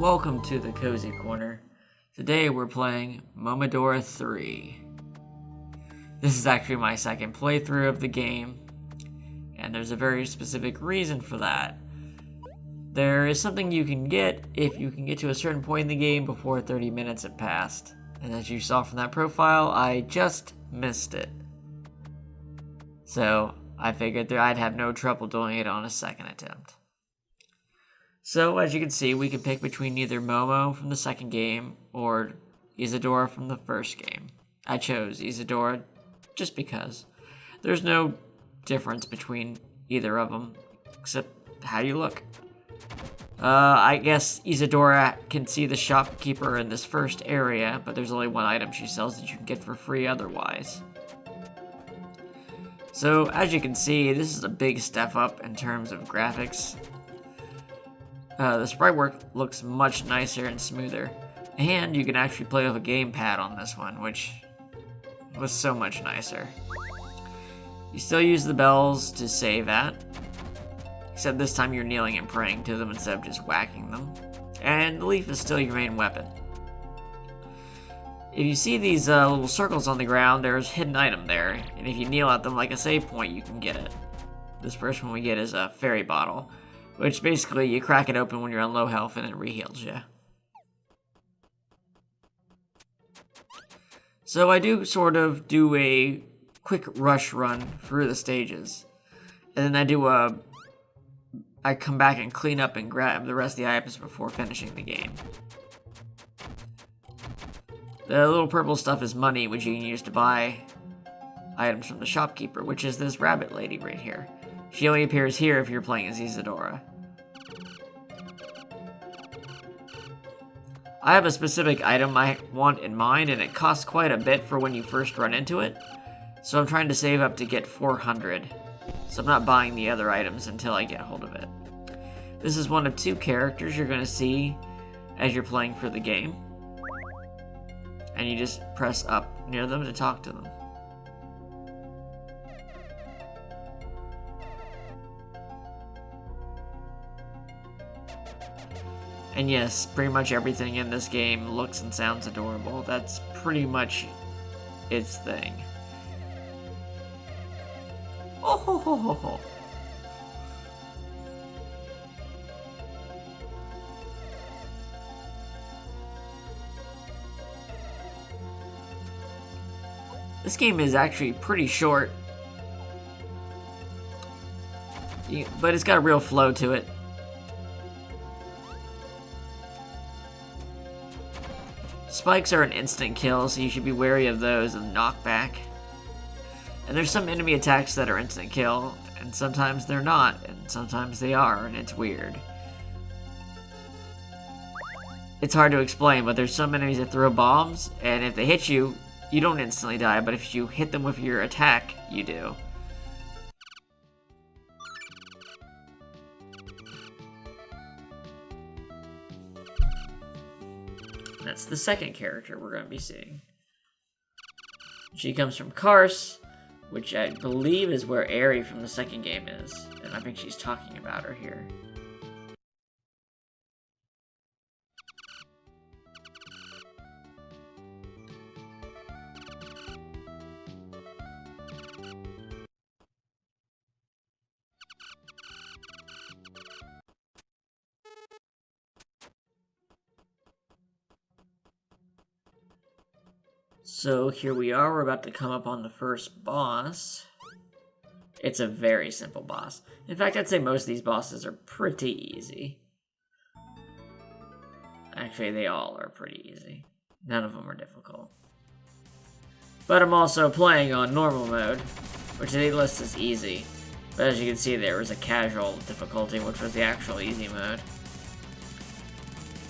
Welcome to the Cozy Corner. Today we're playing Momodora III. This is actually my second playthrough of the game, and there's a very specific reason for that. There is something you can get if you can get to a certain point in the game before 30 minutes have passed. And as you saw from that profile, I just missed it. So I figured that I'd have no trouble doing it on a second attempt. So, as you can see, we can pick between either Momo from the second game or Isadora from the first game. I chose Isadora just because. There's no difference between either of them, except how you look. I guess Isadora can see the shopkeeper in this first area, but there's only one item she sells that you can get for free otherwise. So, as you can see, this is a big step up in terms of graphics. The sprite work looks much nicer and smoother, and you can actually play with a gamepad on this one, which was so much nicer. You still use the bells to save at, except this time you're kneeling and praying to them instead of just whacking them, and the leaf is still your main weapon. If you see these little circles on the ground, there's a hidden item there, and if you kneel at them like a save point, you can get it. This first one we get is a fairy bottle, which basically you crack it open when you're on low health and it re-heals you. So I do sort of do a quick rush run through the stages. And then I come back and clean up and grab the rest of the items before finishing the game. The little purple stuff is money, which you can use to buy items from the shopkeeper, which is this rabbit lady right here. She only appears here if you're playing as Isadora. I have a specific item I want in mind, and it costs quite a bit for when you first run into it. So I'm trying to save up to get 400. So I'm not buying the other items until I get hold of it. This is one of two characters you're going to see as you're playing for the game. And you just press up near them to talk to them. And yes, pretty much everything in this game looks and sounds adorable. That's pretty much its thing. Oh ho ho ho ho. This game is actually pretty short, but it's got a real flow to it. Spikes are an instant kill, so you should be wary of those and knockback. And there's some enemy attacks that are instant kill, and sometimes they're not, and sometimes they are, and it's weird. It's hard to explain, but there's some enemies that throw bombs, and if they hit you, you don't instantly die, but if you hit them with your attack, you do. That's the second character we're going to be seeing. She comes from Kars, which I believe is where Aerie from the second game is, and I think she's talking about her here. So here we are, we're about to come up on the first boss. It's a very simple boss. In fact, I'd say most of these bosses are pretty easy. Actually, they all are pretty easy. None of them are difficult. But I'm also playing on normal mode, which they list as easy. But as you can see, there was a casual difficulty, which was the actual easy mode.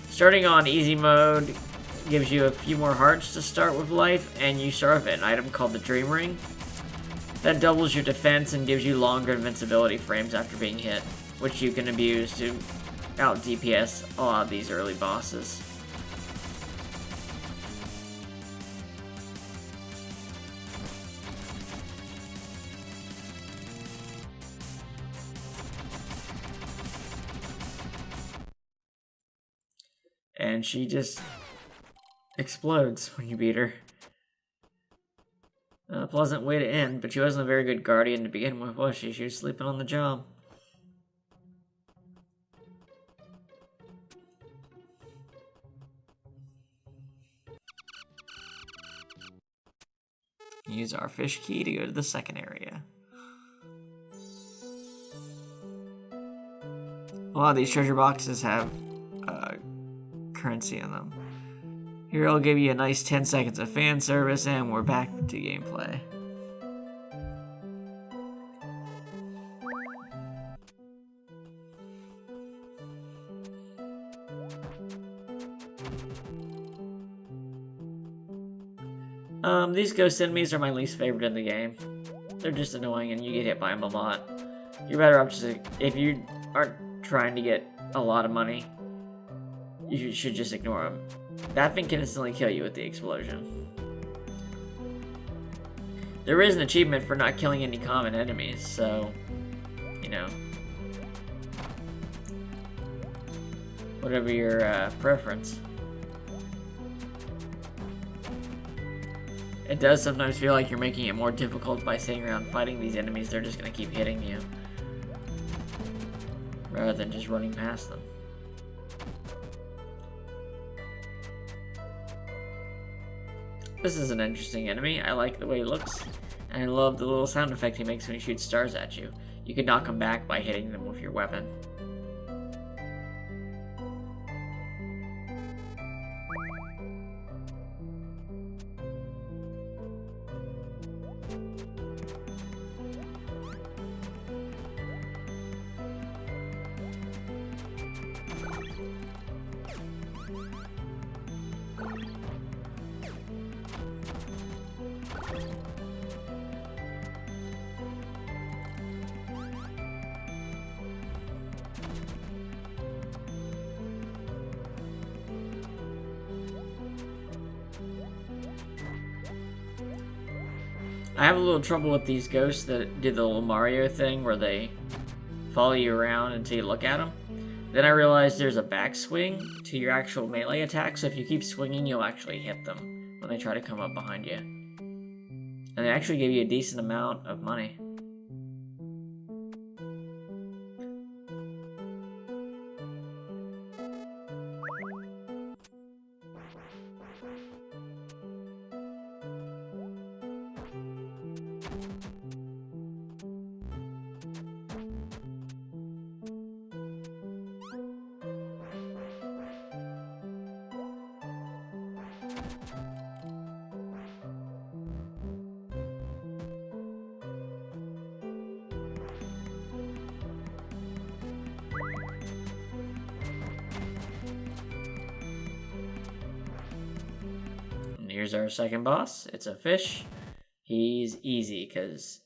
Starting on easy mode gives you a few more hearts to start with life, and you start with an item called the Dream Ring. That doubles your defense and gives you longer invincibility frames after being hit, which you can abuse to out DPS a lot of these early bosses. And she just explodes when you beat her. A pleasant way to end, but she wasn't a very good guardian to begin with, was she? She was sleeping on the job. Use our fish key to go to the second area. A lot of these treasure boxes have currency in them. Here I'll give you a nice 10 seconds of fan service and we're back to gameplay. These ghost enemies are my least favorite in the game. They're just annoying and you get hit by them a lot. You're better off just, if you aren't trying to get a lot of money, you should just ignore them. That thing can instantly kill you with the explosion. There is an achievement for not killing any common enemies, so, you know, whatever your preference. It does sometimes feel like you're making it more difficult by sitting around fighting these enemies. They're just going to keep hitting you, rather than just running past them. This is an interesting enemy. I like the way he looks, and I love the little sound effect he makes when he shoots stars at you. You can knock them back by hitting them with your weapon. I have a little trouble with these ghosts that did the little Mario thing where they follow you around until you look at them. Then I realized there's a backswing to your actual melee attack, so if you keep swinging, you'll actually hit them when they try to come up behind you. And they actually give you a decent amount of money. Here's our second boss. It's a fish. He's easy because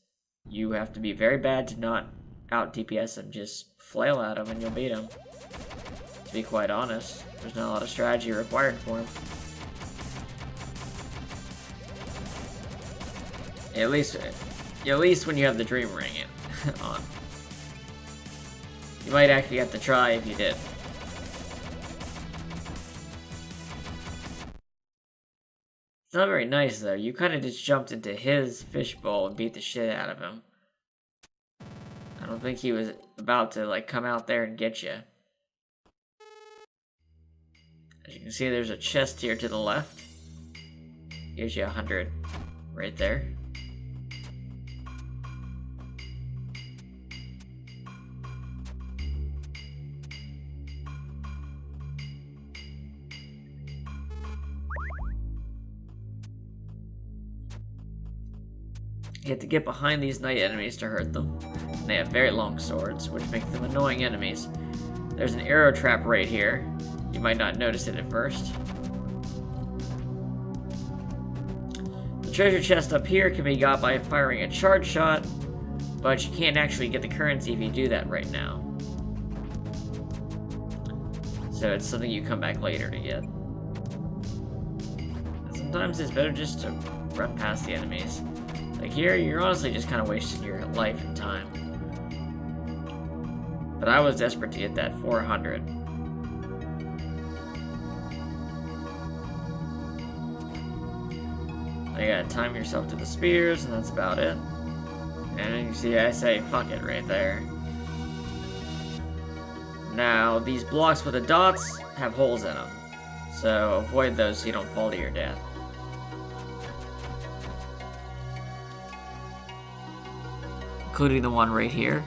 you have to be very bad to not out DPS him. Just flail at him and you'll beat him. To be quite honest, there's not a lot of strategy required for him. At least when you have the dream ring on. You might actually have to try if you did. It's not very nice, though. You kind of just jumped into his fishbowl and beat the shit out of him. I don't think he was about to, like, come out there and get you. As you can see, there's a chest here to the left. Gives you 100 right there. You have to get behind these night enemies to hurt them. And they have very long swords, which make them annoying enemies. There's an arrow trap right here. You might not notice it at first. The treasure chest up here can be got by firing a charge shot, but you can't actually get the currency if you do that right now. So it's something you come back later to get. And sometimes it's better just to run past the enemies. Like here, you're honestly just kind of wasting your life and time. But I was desperate to get that 400. You gotta time yourself to the spears, and that's about it. And you see I say fuck it right there. Now, these blocks with the dots have holes in them, so avoid those so you don't fall to your death. Including the one right here.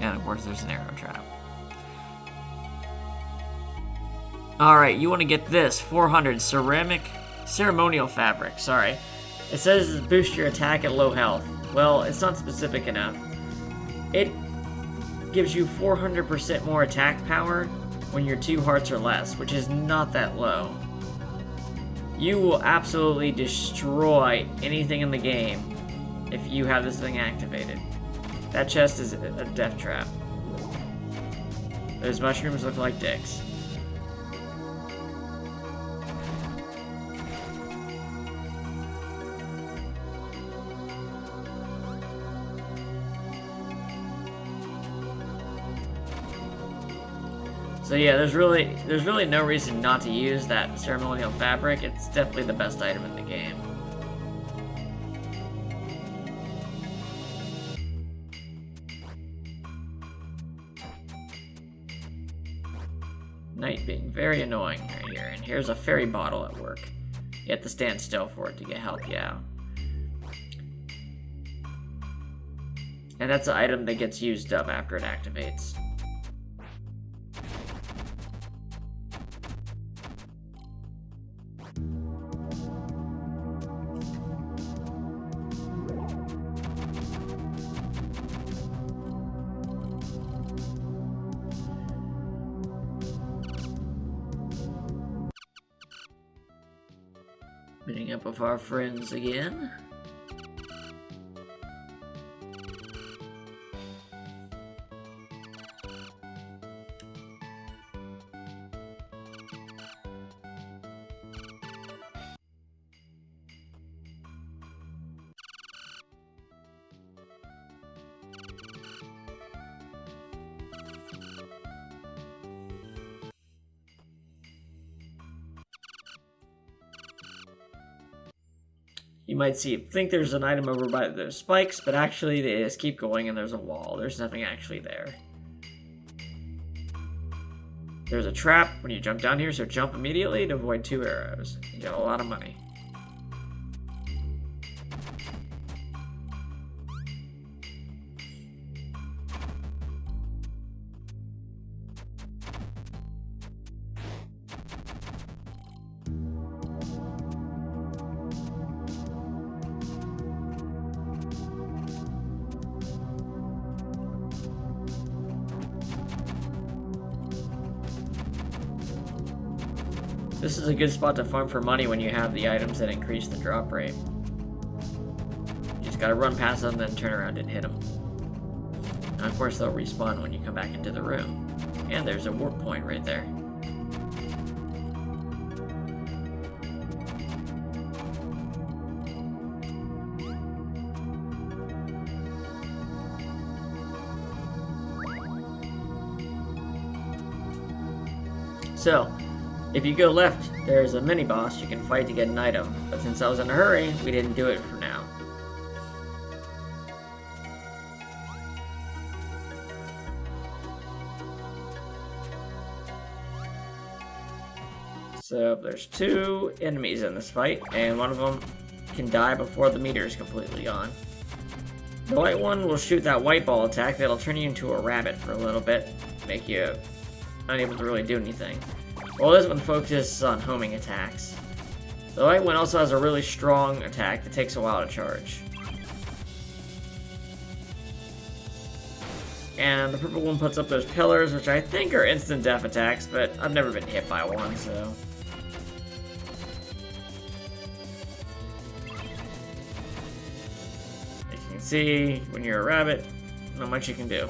And of course there's an arrow trap. Alright, you want to get this 400 ceremonial fabric, sorry. It says boost your attack at low health. Well, it's not specific enough. It gives you 400% more attack power when your 2 hearts or less, which is not that low. You will absolutely destroy anything in the game if you have this thing activated. That chest is a death trap. Those mushrooms look like dicks. So yeah, there's really no reason not to use that ceremonial fabric. It's definitely the best item in the game. Night being very annoying right here, and here's a fairy bottle at work. You have to stand still for it to help you out. And that's an item that gets used up after it activates. Meeting up with our friends again. You might think there's an item over by those spikes, but actually they just keep going and there's a wall. There's nothing actually there. There's a trap when you jump down here, so jump immediately to avoid 2 arrows. You get a lot of money. This is a good spot to farm for money when you have the items that increase the drop rate. You just gotta run past them, then turn around and hit them. And of course they'll respawn when you come back into the room. And there's a warp point right there. So, if you go left, there's a mini-boss you can fight to get an item, but since I was in a hurry, we didn't do it for now. So there's 2 enemies in this fight, and one of them can die before the meter is completely gone. The white one will shoot that white ball attack that'll turn you into a rabbit for a little bit, make you unable to really do anything. Well, this one focuses on homing attacks. The white one also has a really strong attack that takes a while to charge. And the purple one puts up those pillars, which I think are instant death attacks, but I've never been hit by one, so... As you can see, when you're a rabbit, not much you can do.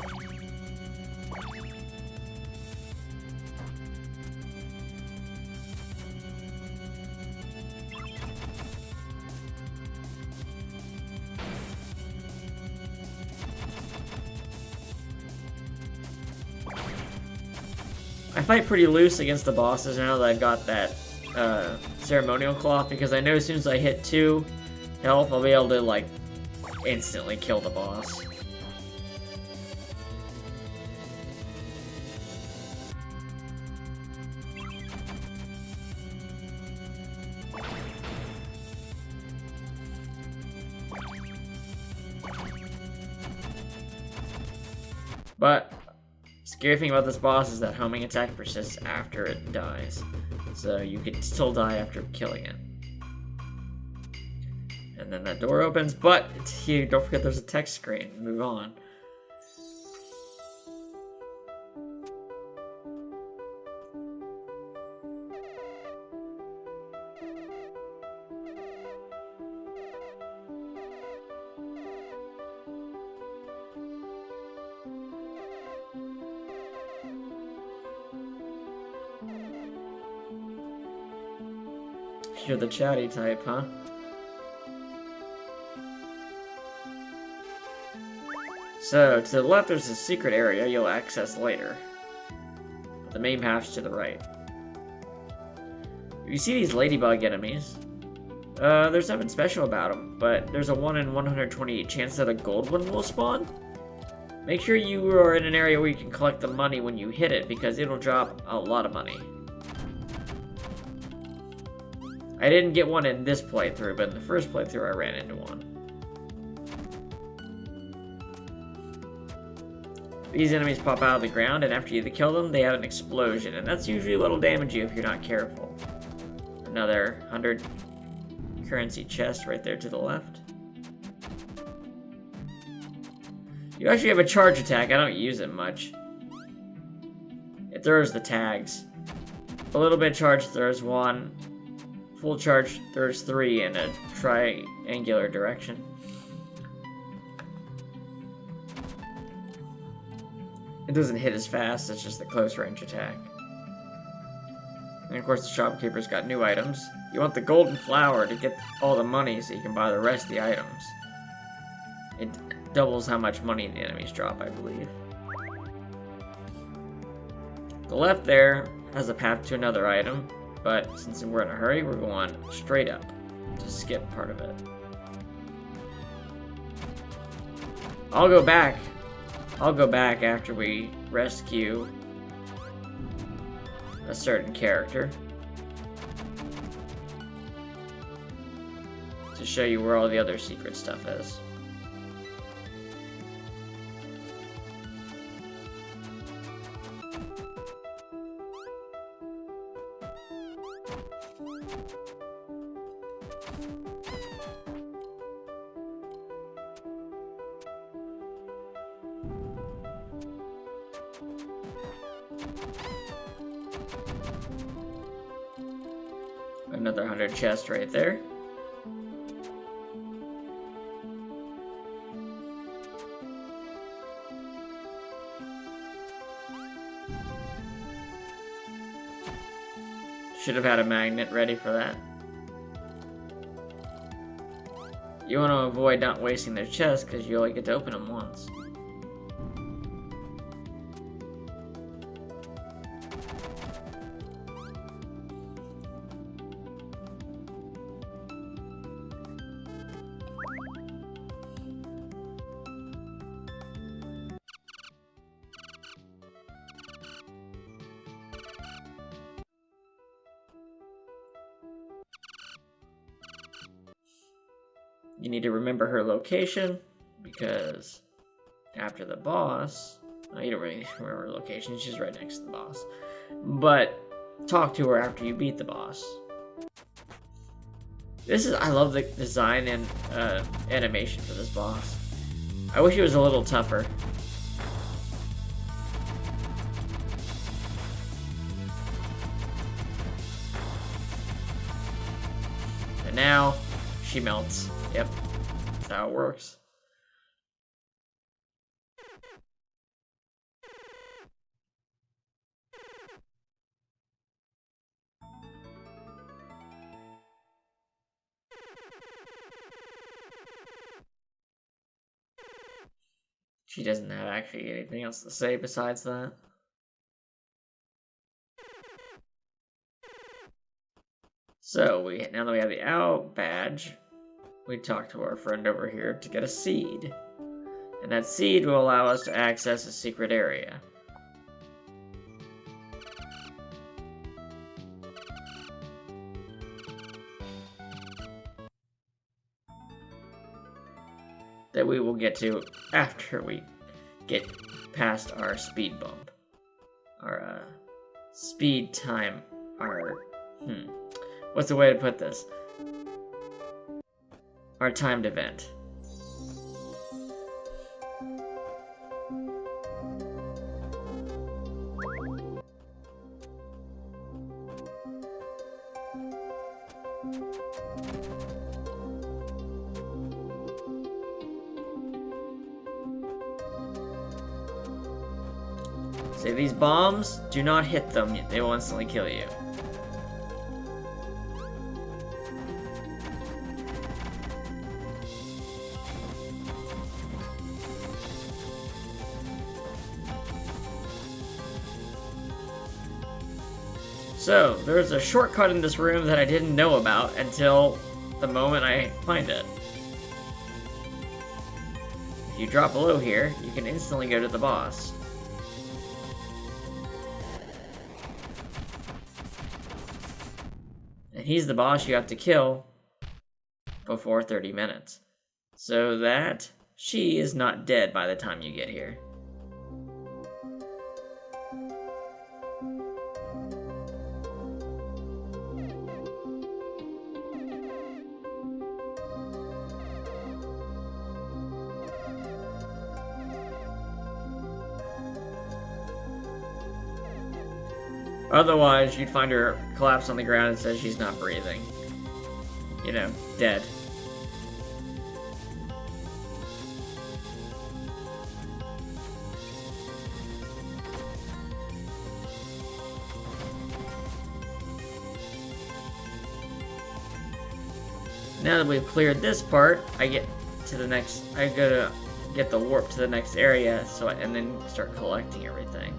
I fight pretty loose against the bosses now that I've got that ceremonial cloth, because I know as soon as I hit 2 health, I'll be able to, like, instantly kill the boss. But scary thing about this boss is that homing attack persists after it dies. So you could still die after killing it. And then that door opens, but it's here. Don't forget there's a text screen. Move on. You're the chatty type, huh? So, to the left there's a secret area you'll access later. The main path's to the right. You see these ladybug enemies? There's nothing special about them, but there's a 1 in 128 chance that a gold one will spawn. Make sure you are in an area where you can collect the money when you hit it, because it'll drop a lot of money. I didn't get one in this playthrough, but in the first playthrough I ran into one. These enemies pop out of the ground, and after you kill them, they have an explosion, and that's usually what'll damage you if you're not careful. Another 100 currency chest right there to the left. You actually have a charge attack. I don't use it much. It throws the tags. A little bit charge throws 1. Full charge throws 3 in a triangular direction. It doesn't hit as fast, it's just a close range attack. And of course the shopkeeper's got new items. You want the golden flower to get all the money so you can buy the rest of the items. It doubles how much money the enemies drop, I believe. The left there has a path to another item, but since we're in a hurry, we're going straight up to skip part of it. I'll go back after we rescue a certain character to show you where all the other secret stuff is. Another 100 chest right there. Should have had a magnet ready for that. You want to avoid not wasting their chests because you only get to open them once. You need to remember her location, because after the boss, you don't really remember her location, she's right next to the boss. But talk to her after you beat the boss. I love the design and animation for this boss. I wish it was a little tougher. And now, she melts. Yep, that's how it works. She doesn't have actually anything else to say besides that. So, now that we have the owl badge, we talk to our friend over here to get a seed. And that seed will allow us to access a secret area. That we will get to after we get past our speed bump. Our, speed time, what's the way to put this? Our timed event. So these bombs, do not hit them, they will instantly kill you. So, there's a shortcut in this room that I didn't know about until the moment I find it. If you drop below here, you can instantly go to the boss. And he's the boss you have to kill before 30 minutes. So that she is not dead by the time you get here. Otherwise, you'd find her collapsed on the ground and says she's not breathing. You know, dead. Now that we've cleared this part, I go to get the warp to the next area, and then start collecting everything.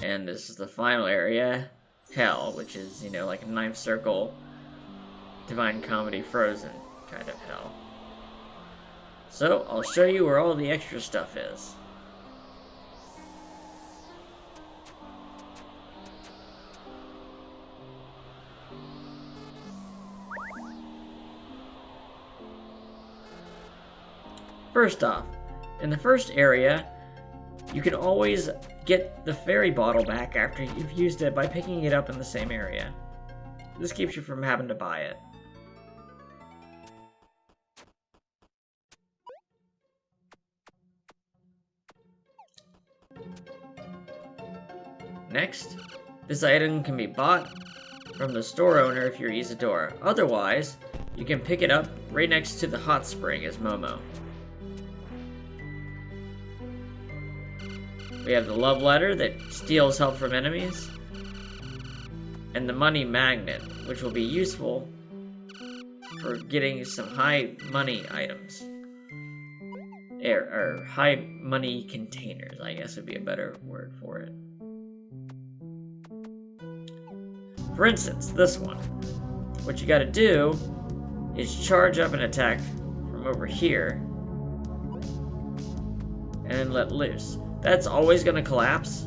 And this is the final area, Hell, which is, you know, like a ninth circle, Divine Comedy Frozen kind of hell. So, I'll show you where all the extra stuff is. First off, in the first area, you can always get the fairy bottle back after you've used it by picking it up in the same area. This keeps you from having to buy it. Next, this item can be bought from the store owner if you're Isadora. Otherwise, you can pick it up right next to the hot spring as Momo. We have the love letter that steals help from enemies, and the money magnet, which will be useful for getting some high money items. Or high money containers, I guess would be a better word for it. For instance, this one. What you gotta do is charge up an attack from over here, and then let loose. That's always going to collapse,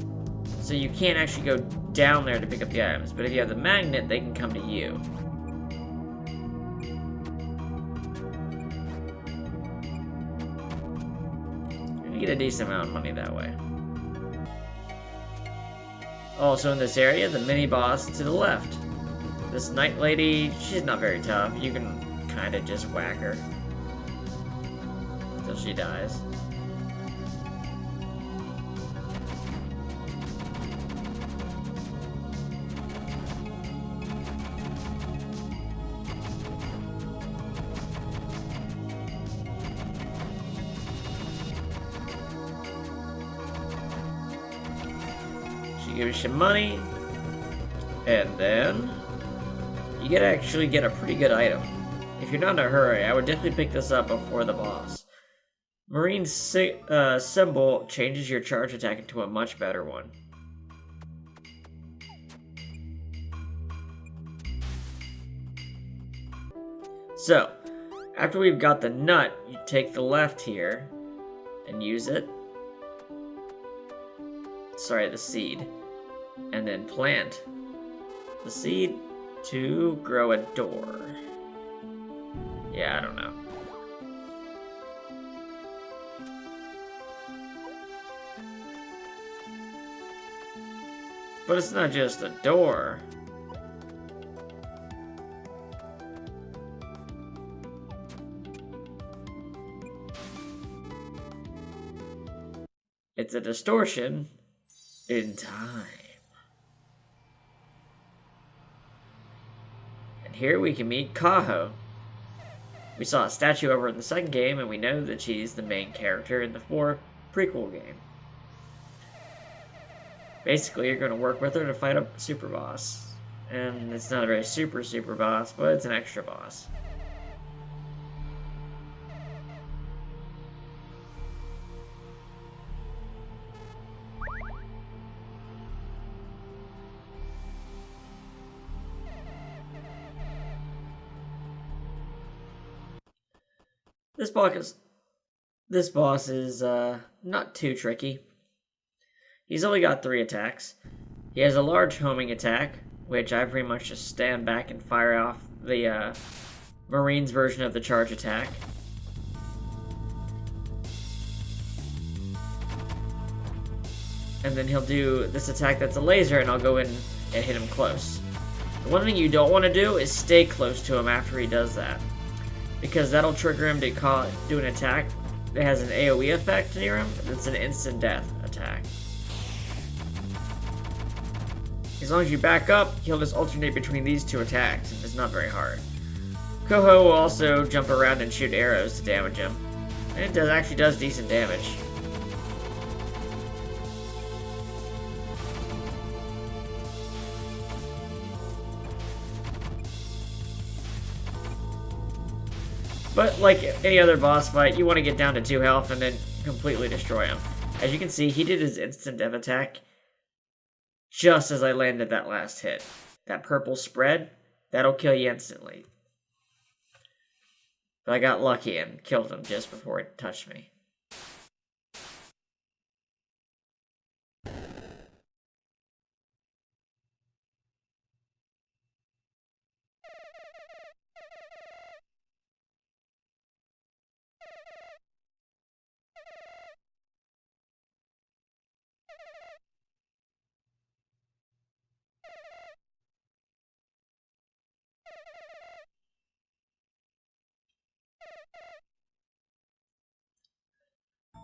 so you can't actually go down there to pick up the items. But if you have the magnet, they can come to you. You get a decent amount of money that way. Also in this area, the mini-boss to the left. This Night Lady, she's not very tough. You can kind of just whack her until she dies. She gives you money, and then you actually get a pretty good item. If you're not in a hurry, I would definitely pick this up before the boss. Marine's symbol changes your charge attack into a much better one. So, after we've got the nut, you take the left here and use it. Sorry, the seed. And then plant the seed to grow a door. Yeah, I don't know. But it's not just a door. It's a distortion in time. And here we can meet Kaho. We saw a statue of her in the second game, and we know that she's the main character in the 4 prequel game. Basically, you're going to work with her to fight a super boss. And it's not a very super boss, but it's an extra boss. This boss is not too tricky. He's only got 3 attacks. He has a large homing attack, which I pretty much just stand back and fire off the Marine's version of the charge attack. And then he'll do this attack that's a laser, and I'll go in and hit him close. The one thing you don't want to do is stay close to him after he does that, because that'll trigger him to do an attack that has an AoE effect near him. It's an instant death attack. As long as you back up, he'll just alternate between these 2 attacks, and it's not very hard. Koho will also jump around and shoot arrows to damage him, and it actually does decent damage. But like any other boss fight, you want to get down to 2 health and then completely destroy him. As you can see, he did his instant death attack just as I landed that last hit. That purple spread, that'll kill you instantly. But I got lucky and killed him just before it touched me.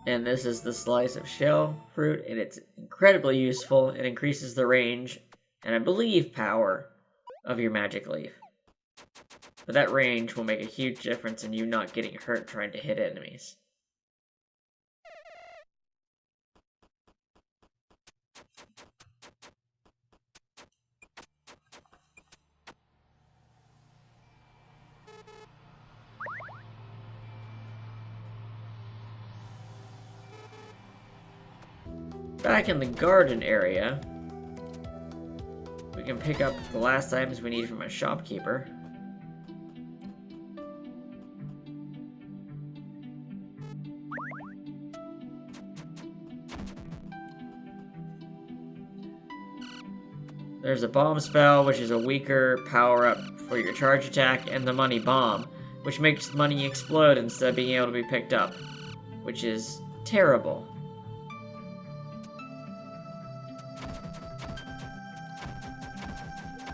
And this is the slice of shell fruit, and it's incredibly useful. It increases the range, and I believe power, of your magic leaf. But that range will make a huge difference in you not getting hurt trying to hit enemies. Back in the garden area, we can pick up the last items we need from a shopkeeper. There's a bomb spell, which is a weaker power-up for your charge attack, and the money bomb, which makes money explode instead of being able to be picked up, which is terrible.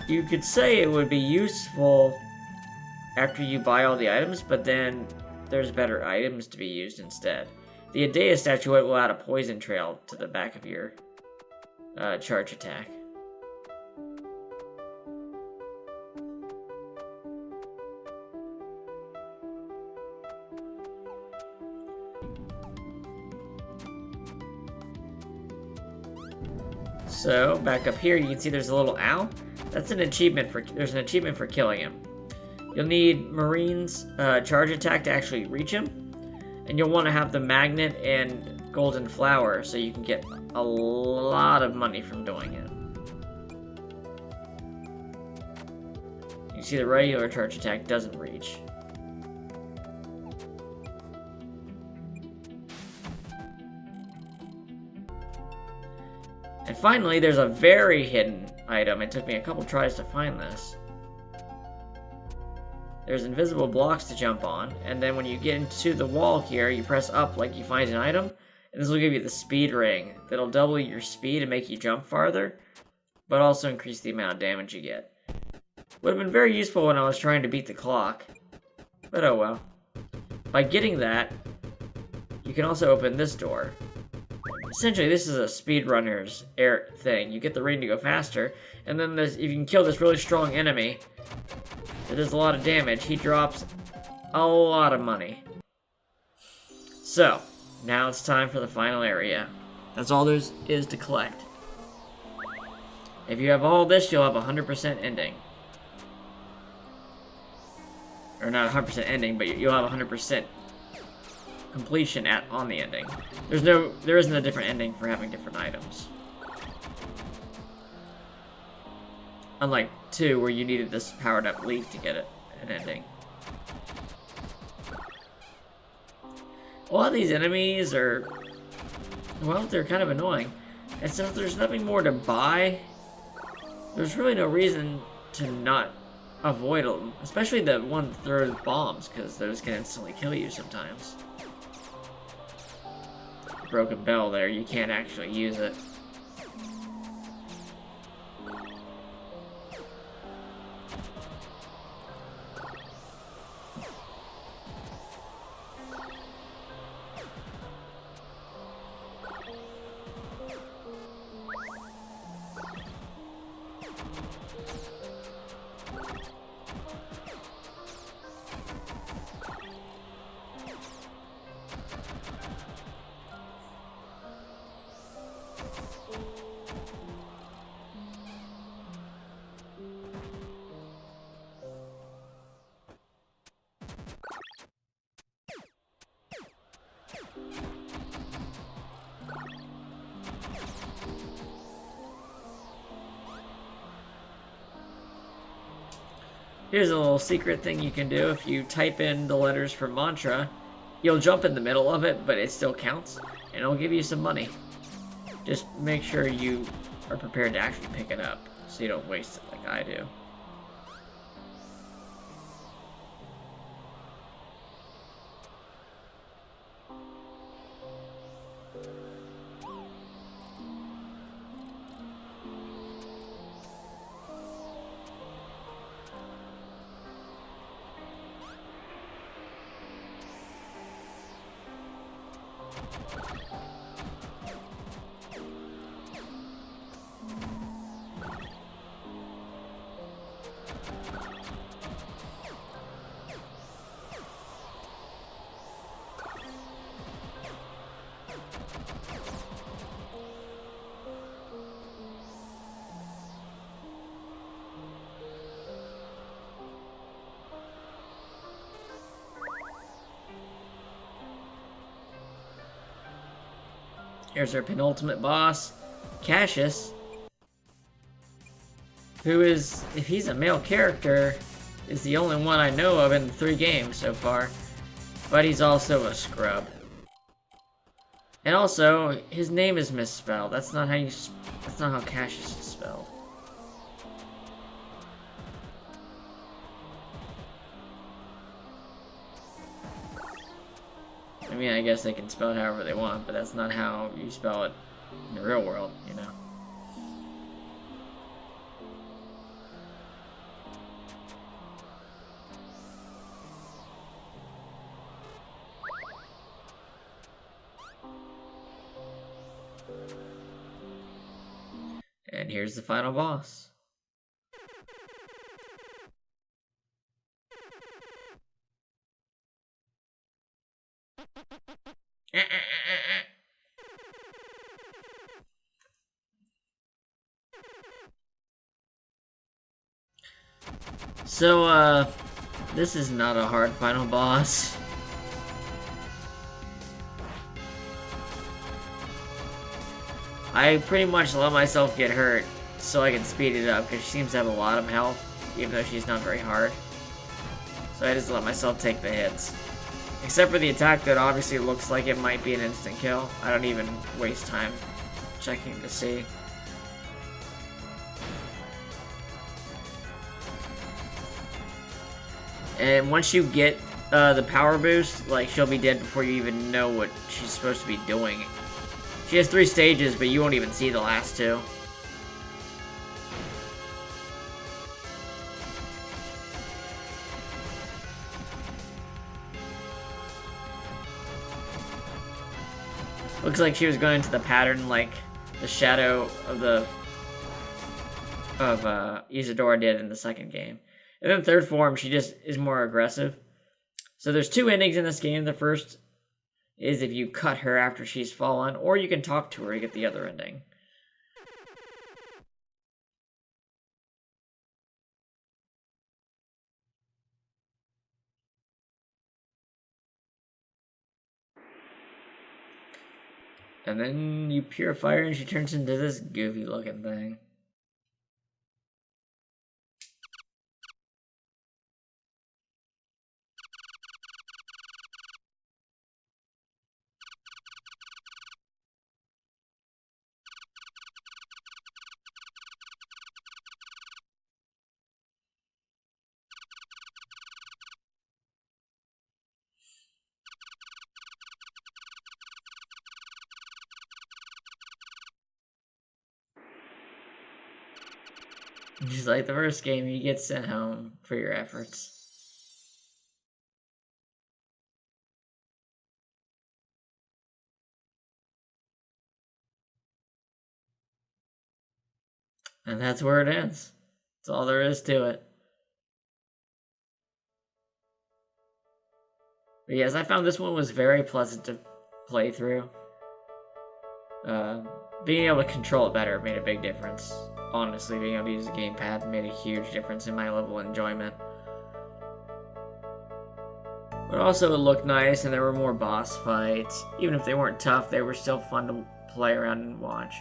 You could say it would be useful after you buy all the items, but then there's better items to be used instead. The Adea statuette will add a poison trail to the back of your charge attack. So, back up here, you can see there's a little owl. There's an achievement for killing him. You'll need Marine's charge attack to actually reach him. And you'll want to have the magnet and golden flower so you can get a lot of money from doing it. You see the regular charge attack doesn't reach. And finally, there's a very hidden item. It took me a couple tries to find this. There's invisible blocks to jump on, and then when you get into the wall here, you press up like you find an item, and this will give you the speed ring. That'll double your speed and make you jump farther, but also increase the amount of damage you get. Would have been very useful when I was trying to beat the clock, but oh well. By getting that, you can also open this door. Essentially, this is a speedrunner's air thing. You get the ring to go faster, and then if you can kill this really strong enemy that does a lot of damage, he drops a lot of money. So, now it's time for the final area. That's all there is to collect. If you have all this, you'll have 100% ending. Or not 100% ending, but you'll have 100% completion on the ending. There isn't a different ending for having different items. Unlike 2, where you needed this powered up leaf to get an ending. A lot of these enemies are, well, they're kind of annoying. And since there's nothing more to buy, there's really no reason to not avoid them. Especially the one that throws bombs, because those can instantly kill you sometimes. Broken bell there, you can't actually use it. Here's a little secret thing you can do. If you type in the letters for mantra, you'll jump in the middle of it, but it still counts, and it'll give you some money. Just make sure you are prepared to actually pick it up, so you don't waste it like I do. Here's our penultimate boss, Cassius, who is, if he's a male character, is the only one I know of in the 3 games so far, but he's also a scrub. And also, his name is misspelled. That's not how Cassius is spelled. I mean, I guess they can spell it however they want, but that's not how you spell it in the real world, you know? here's the final boss. So, this is not a hard final boss. I pretty much let myself get hurt so I can speed it up, because she seems to have a lot of health, even though she's not very hard. So I just let myself take the hits. Except for the attack that obviously looks like it might be an instant kill. I don't even waste time checking to see. And once you get the power boost, like, she'll be dead before you even know what she's supposed to be doing. She has 3 stages, but you won't even see the last 2. Looks like she was going into the pattern like the shadow of Isadora did in the second game. And in third form, she just is more aggressive. So there's 2 endings in this game. The first is if you cut her after she's fallen, or you can talk to her to get the other ending. And then you purify her and she turns into this goofy looking thing. Just like the first game, you get sent home for your efforts. And that's where it ends. That's all there is to it. But yes, I found this one was very pleasant to play through. Being able to control it better made a big difference. Honestly, being able to use the gamepad made a huge difference in my level of enjoyment. But also it looked nice and there were more boss fights. Even if they weren't tough, they were still fun to play around and watch.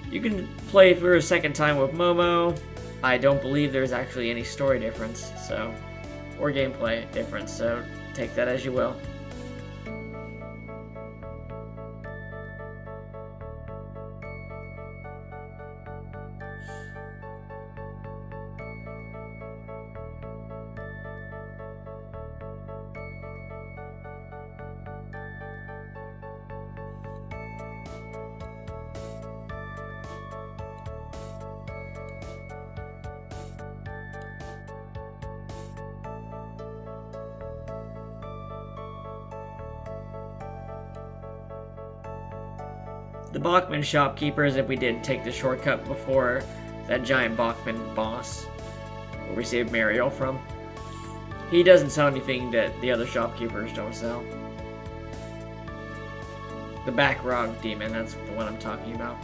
You can play through a second time with Momo. I don't believe there's actually any story difference, so, or gameplay difference, so take that as you will. The Bachman shopkeepers, if we did take the shortcut before that giant Bachman boss, where we saved Mariel from, he doesn't sell anything that the other shopkeepers don't sell. The Backrog demon, that's the one I'm talking about.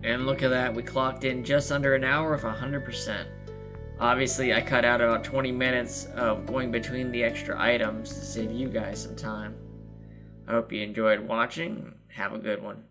And look at that, we clocked in just under an hour of 100%. Obviously, I cut out about 20 minutes of going between the extra items to save you guys some time. I hope you enjoyed watching. Have a good one.